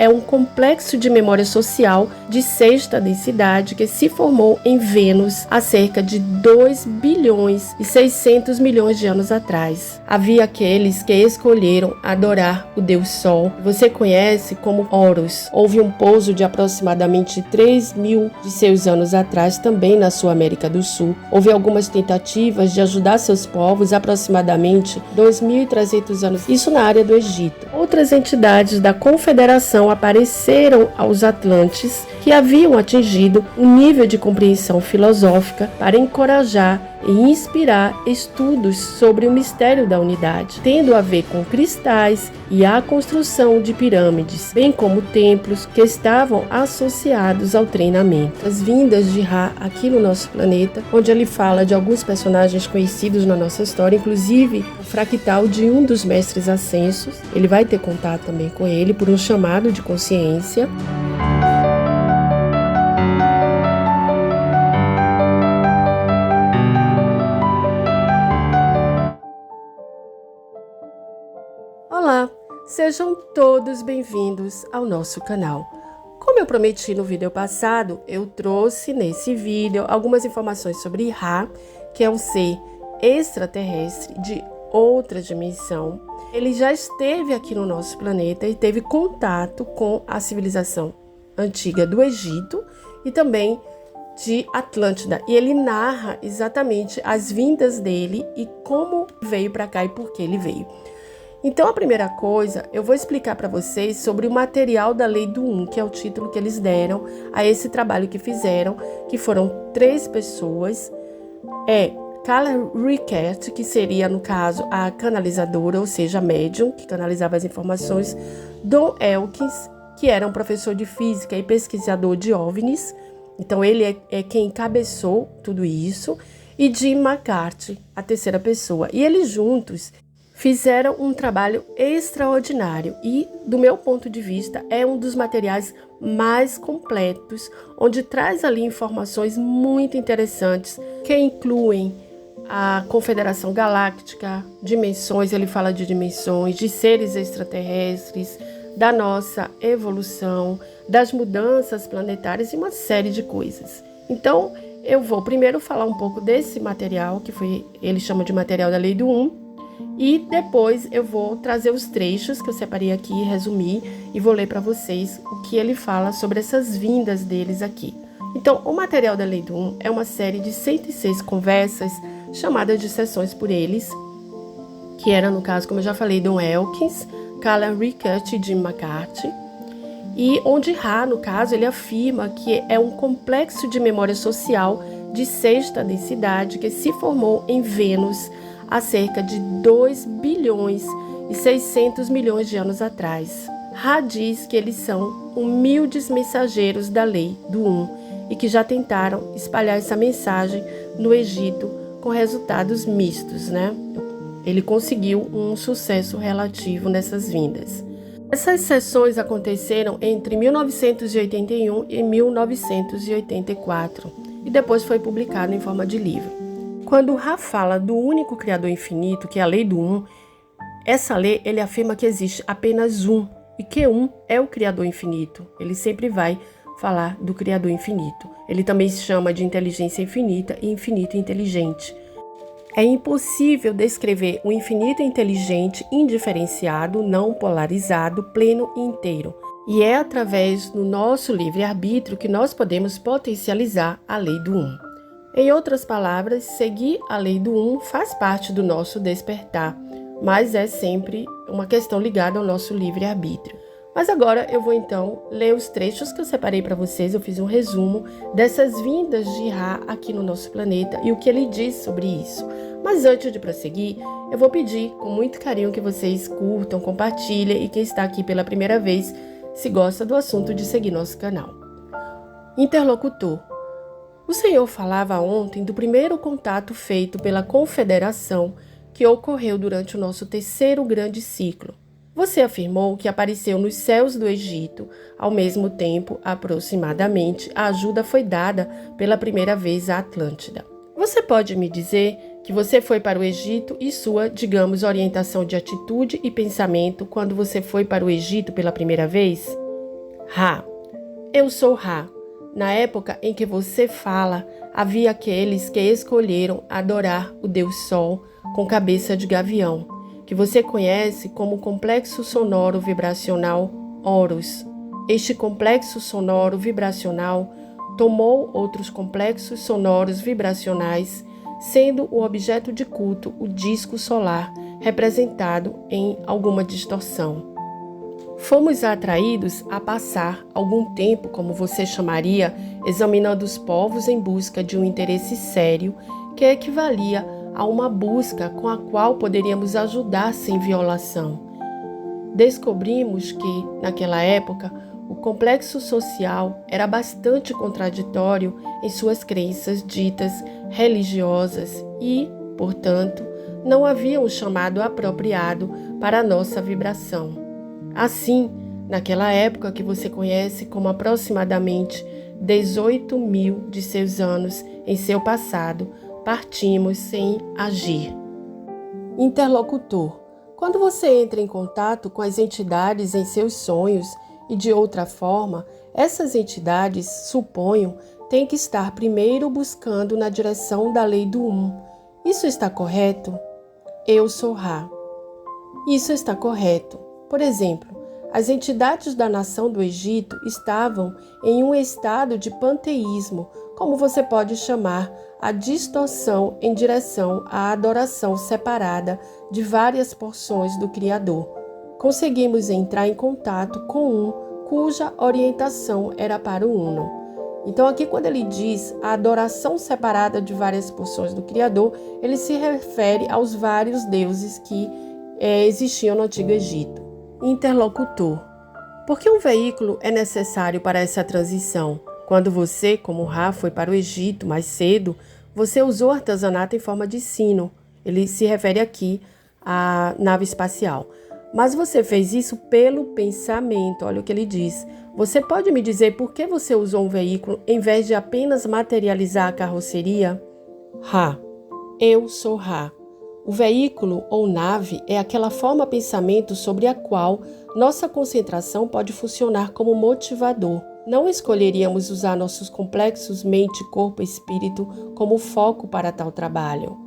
é um complexo de memória social de sexta densidade que se formou em Vênus há cerca de 2 bilhões e 600 milhões de anos atrás. Havia aqueles que escolheram adorar o deus Sol, que você conhece como Horus. Houve um pouso de aproximadamente 3.000 de seus anos atrás também na sua América do Sul. Houve algumas tentativas de ajudar seus povos aproximadamente 2.300 anos, isso na área do Egito. Outras entidades da Confederação apareceram aos Atlantes que haviam atingido um nível de compreensão filosófica para encorajar e inspirar estudos sobre o mistério da unidade, tendo a ver com cristais e a construção de pirâmides, bem como templos que estavam associados ao treinamento. As vindas de Ra aqui no nosso planeta, onde ele fala de alguns personagens conhecidos na nossa história, inclusive o fractal de um dos mestres ascensos. Ele vai ter contato também com ele por um chamado de consciência. Olá, sejam todos bem-vindos ao nosso canal. Como eu prometi no vídeo passado, eu trouxe nesse vídeo algumas informações sobre Ra, que é um ser extraterrestre de outra dimensão. Ele já esteve aqui no nosso planeta e teve contato com a civilização antiga do Egito e também de Atlântida. E ele narra exatamente as vindas dele e como veio para cá e por que ele veio. Então, a primeira coisa, eu vou explicar para vocês sobre o material da Lei do Um, que é o título que eles deram a esse trabalho que fizeram, que foram 3 pessoas. Carla Rickert, que seria, no caso, a canalizadora, ou seja, a médium, que canalizava as informações. Don Elkins, que era um professor de física e pesquisador de OVNIs. Então, ele é quem encabeçou tudo isso. E Jim McCarthy, a terceira pessoa. E eles juntos fizeram um trabalho extraordinário e, do meu ponto de vista, é um dos materiais mais completos, onde traz ali informações muito interessantes que incluem a Confederação Galáctica, dimensões, ele fala de dimensões, de seres extraterrestres, da nossa evolução, das mudanças planetárias e uma série de coisas. Então, eu vou primeiro falar um pouco desse material, que ele chama de material da Lei do Um, e depois eu vou trazer os trechos que eu separei aqui, resumir e vou ler para vocês o que ele fala sobre essas vindas deles aqui. Então, o material da Lei do Um é uma série de 106 conversas chamadas de sessões por eles, que era, no caso, como eu já falei, Don Elkins, Carla Rickert e Jim McCarthy, e onde Ra, no caso, ele afirma que é um complexo de memória social de sexta densidade que se formou em Vênus há cerca de 2 bilhões e 600 milhões de anos atrás. Ra diz que eles são humildes mensageiros da Lei do Um e que já tentaram espalhar essa mensagem no Egito com resultados mistos, né? Ele conseguiu um sucesso relativo nessas vindas. Essas sessões aconteceram entre 1981 e 1984 e depois foi publicado em forma de livro. Quando Ra fala do único Criador infinito, que é a Lei do Um, essa lei ele afirma que existe apenas um e que um é o Criador infinito. Ele sempre vai falar do Criador infinito. Ele também se chama de inteligência infinita e infinito inteligente. É impossível descrever o infinito inteligente indiferenciado, não polarizado, pleno e inteiro. E é através do nosso livre-arbítrio que nós podemos potencializar a Lei do Um. Em outras palavras, seguir a Lei do Um faz parte do nosso despertar, mas é sempre uma questão ligada ao nosso livre-arbítrio. Mas agora eu vou então ler os trechos que eu separei para vocês. Eu fiz um resumo dessas vindas de Ra aqui no nosso planeta e o que ele diz sobre isso. Mas antes de prosseguir, eu vou pedir com muito carinho que vocês curtam, compartilhem e quem está aqui pela primeira vez, se gosta do assunto, de seguir nosso canal. Interlocutor. O Senhor falava ontem do primeiro contato feito pela Confederação que ocorreu durante o nosso terceiro grande ciclo. Você afirmou que apareceu nos céus do Egito. Ao mesmo tempo, aproximadamente, a ajuda foi dada pela primeira vez à Atlântida. Você pode me dizer que você foi para o Egito e sua, digamos, orientação de atitude e pensamento quando você foi para o Egito pela primeira vez? Ra. Eu sou Ra. Na época em que você fala, havia aqueles que escolheram adorar o Deus Sol com cabeça de gavião, que você conhece como complexo sonoro vibracional Horus. Este complexo sonoro vibracional tomou outros complexos sonoros vibracionais, sendo o objeto de culto o disco solar, representado em alguma distorção. Fomos atraídos a passar algum tempo, como você chamaria, examinando os povos em busca de um interesse sério que equivalia a uma busca com a qual poderíamos ajudar sem violação. Descobrimos que, naquela época, o complexo social era bastante contraditório em suas crenças ditas religiosas e, portanto, não havia um chamado apropriado para a nossa vibração. Assim, naquela época que você conhece como aproximadamente 18.000 de seus anos em seu passado, partimos sem agir. Interlocutor. Quando você entra em contato com as entidades em seus sonhos e de outra forma, essas entidades, suponho, têm que estar primeiro buscando na direção da lei do Isso está correto? Eu sou Ra. Isso está correto. Por exemplo, as entidades da nação do Egito estavam em um estado de panteísmo, como você pode chamar a distorção em direção à adoração separada de várias porções do Criador. Conseguimos entrar em contato com cuja orientação era para o Uno. Então aqui quando ele diz a adoração separada de várias porções do Criador, ele se refere aos vários deuses que existiam no Antigo Egito. Interlocutor. Por que um veículo é necessário para essa transição? Quando você, como Ra, foi para o Egito mais cedo, você usou artesanato em forma de sino. Ele se refere aqui à nave espacial. Mas você fez isso pelo pensamento. Olha o que ele diz. Você pode me dizer por que você usou um veículo em vez de apenas materializar a carroceria? Ra. Eu sou Ra. O veículo ou nave é aquela forma pensamento sobre a qual nossa concentração pode funcionar como motivador. Não escolheríamos usar nossos complexos mente, corpo e espírito como foco para tal trabalho.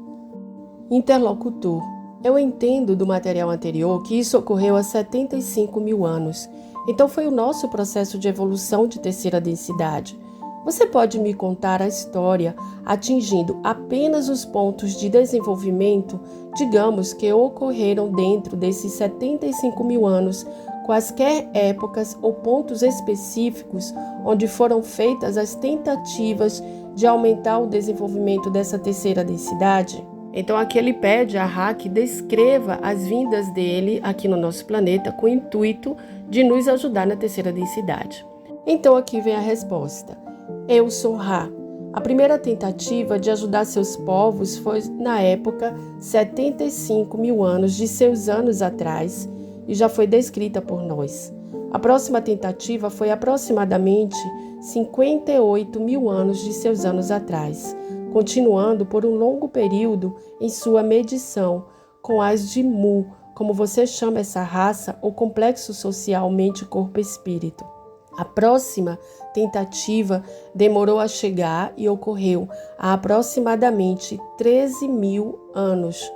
Interlocutor. Eu entendo do material anterior que isso ocorreu há 75.000 anos. Então foi o nosso processo de evolução de terceira densidade. Você pode me contar a história atingindo apenas os pontos de desenvolvimento, digamos que ocorreram dentro desses 75.000 anos, quaisquer épocas ou pontos específicos onde foram feitas as tentativas de aumentar o desenvolvimento dessa terceira densidade? Então aqui ele pede a Ra que descreva as vindas dele aqui no nosso planeta com o intuito de nos ajudar na terceira densidade. Então aqui vem a resposta. Eu sou Ra. A primeira tentativa de ajudar seus povos foi na época 75.000 anos de seus anos atrás e já foi descrita por nós. A próxima tentativa foi aproximadamente 58.000 anos de seus anos atrás, continuando por um longo período em sua medição com as de Mu, como você chama essa raça ou complexo social mente-corpo-espírito. A próxima tentativa demorou a chegar e ocorreu há aproximadamente 13.000 anos,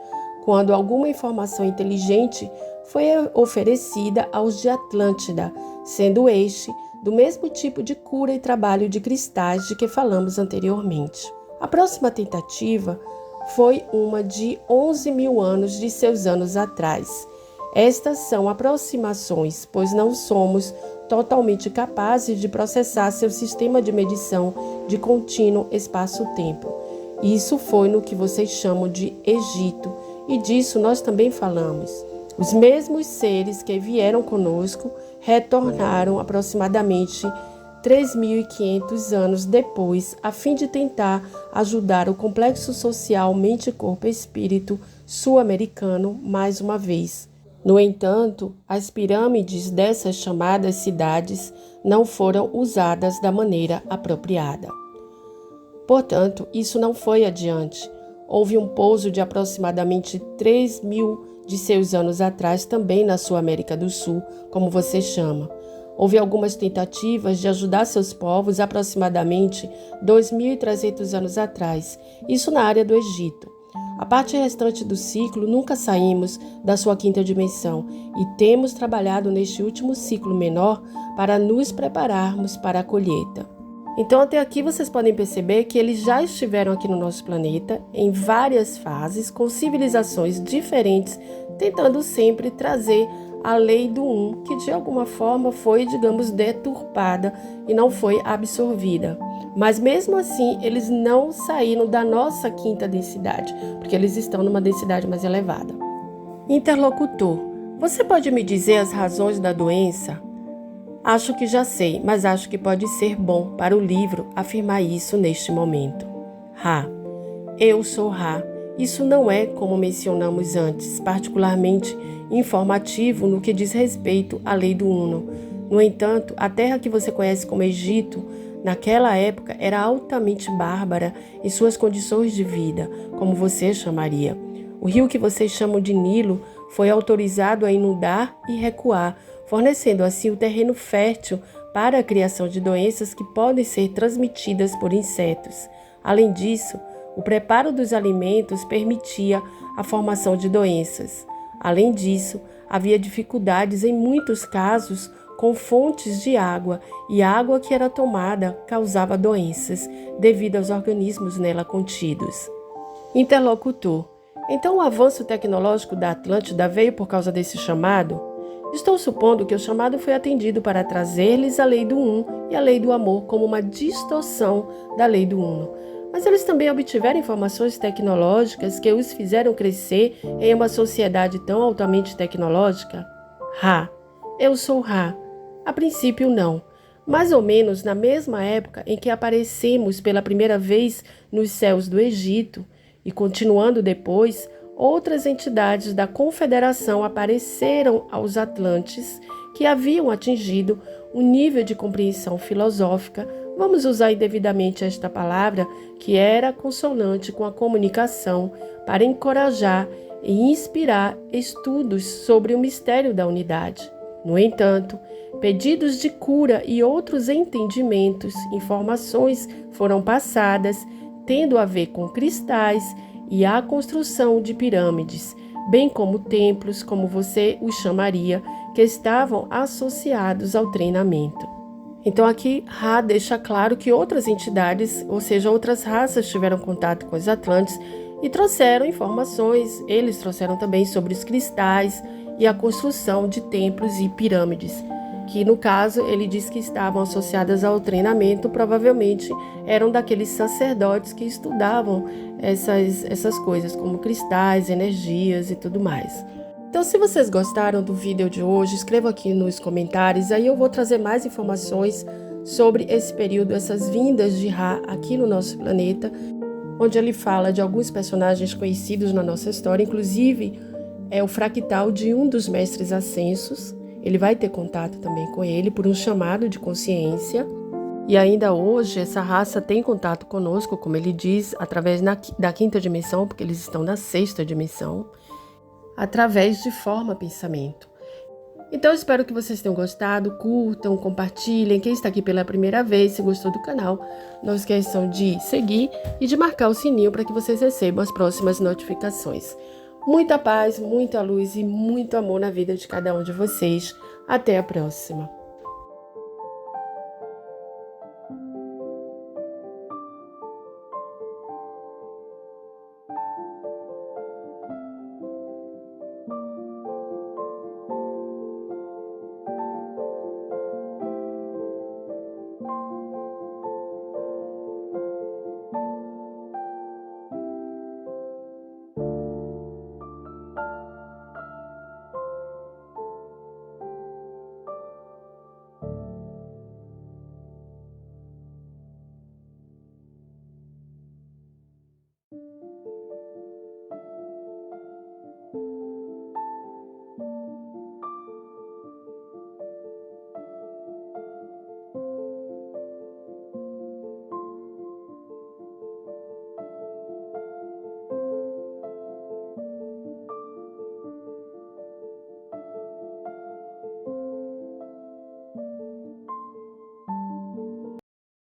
quando alguma informação inteligente foi oferecida aos de Atlântida, sendo este do mesmo tipo de cura e trabalho de cristais de que falamos anteriormente. A próxima tentativa foi uma de 11.000 anos de seus anos atrás. Estas são aproximações, pois não somos totalmente capazes de processar seu sistema de medição de contínuo espaço-tempo. Isso foi no que vocês chamam de Egito, e disso nós também falamos. Os mesmos seres que vieram conosco retornaram aproximadamente 3.500 anos depois, a fim de tentar ajudar o complexo social mente-corpo-espírito sul-americano mais uma vez. No entanto, as pirâmides dessas chamadas cidades não foram usadas da maneira apropriada. Portanto, isso não foi adiante. Houve um pouso de aproximadamente 3.000 de seus anos atrás também na sua América do Sul, como você chama. Houve algumas tentativas de ajudar seus povos aproximadamente 2.300 anos atrás, isso na área do Egito. A parte restante do ciclo nunca saímos da sua quinta dimensão e temos trabalhado neste último ciclo menor para nos prepararmos para a colheita. Então, até aqui vocês podem perceber que eles já estiveram aqui no nosso planeta em várias fases, com civilizações diferentes, tentando sempre trazer a lei do um, que de alguma forma foi, digamos, deturpada e não foi absorvida. Mas mesmo assim, eles não saíram da nossa quinta densidade, porque eles estão numa densidade mais elevada. Interlocutor, você pode me dizer as razões da doença? Acho que já sei, mas acho que pode ser bom para o livro afirmar isso neste momento. Ra. Eu sou Ra. Isso não é, como mencionamos antes, particularmente informativo no que diz respeito à lei do Uno. No entanto, a terra que você conhece como Egito, naquela época, era altamente bárbara em suas condições de vida, como você chamaria. O rio que vocês chamam de Nilo foi autorizado a inundar e recuar, fornecendo assim o terreno fértil para a criação de doenças que podem ser transmitidas por insetos. Além disso, o preparo dos alimentos permitia a formação de doenças. Além disso, havia dificuldades em muitos casos com fontes de água, e a água que era tomada causava doenças devido aos organismos nela contidos. Interlocutor. Então o avanço tecnológico da Atlântida veio por causa desse chamado? Estou supondo que o chamado foi atendido para trazer-lhes a lei do Um e a lei do amor como uma distorção da lei do Uno. Mas eles também obtiveram informações tecnológicas que os fizeram crescer em uma sociedade tão altamente tecnológica? Ra. Eu sou Ra. A princípio, não. Mais ou menos na mesma época em que aparecemos pela primeira vez nos céus do Egito, e continuando depois, outras entidades da Confederação apareceram aos Atlantes que haviam atingido um nível de compreensão filosófica, vamos usar indevidamente esta palavra, que era consonante com a comunicação, para encorajar e inspirar estudos sobre o mistério da unidade. No entanto, pedidos de cura e outros entendimentos, informações foram passadas, tendo a ver com cristais e a construção de pirâmides, bem como templos, como você os chamaria, que estavam associados ao treinamento. Então aqui Ra deixa claro que outras entidades, ou seja, outras raças tiveram contato com os Atlantes e trouxeram informações, eles trouxeram também sobre os cristais e a construção de templos e pirâmides, que no caso ele diz que estavam associadas ao treinamento, provavelmente eram daqueles sacerdotes que estudavam essas coisas, como cristais, energias e tudo mais. Então, se vocês gostaram do vídeo de hoje, escrevam aqui nos comentários, aí eu vou trazer mais informações sobre esse período, essas vindas de Ra aqui no nosso planeta, onde ele fala de alguns personagens conhecidos na nossa história, inclusive é o fractal de um dos mestres ascensos. Ele vai ter contato também com ele por um chamado de consciência. E ainda hoje, essa raça tem contato conosco, como ele diz, através da quinta dimensão, porque eles estão na sexta dimensão, através de forma pensamento. Então, eu espero que vocês tenham gostado, curtam, compartilhem. Quem está aqui pela primeira vez, se gostou do canal, não esqueçam de seguir e de marcar o sininho para que vocês recebam as próximas notificações. Muita paz, muita luz e muito amor na vida de cada um de vocês. Até a próxima!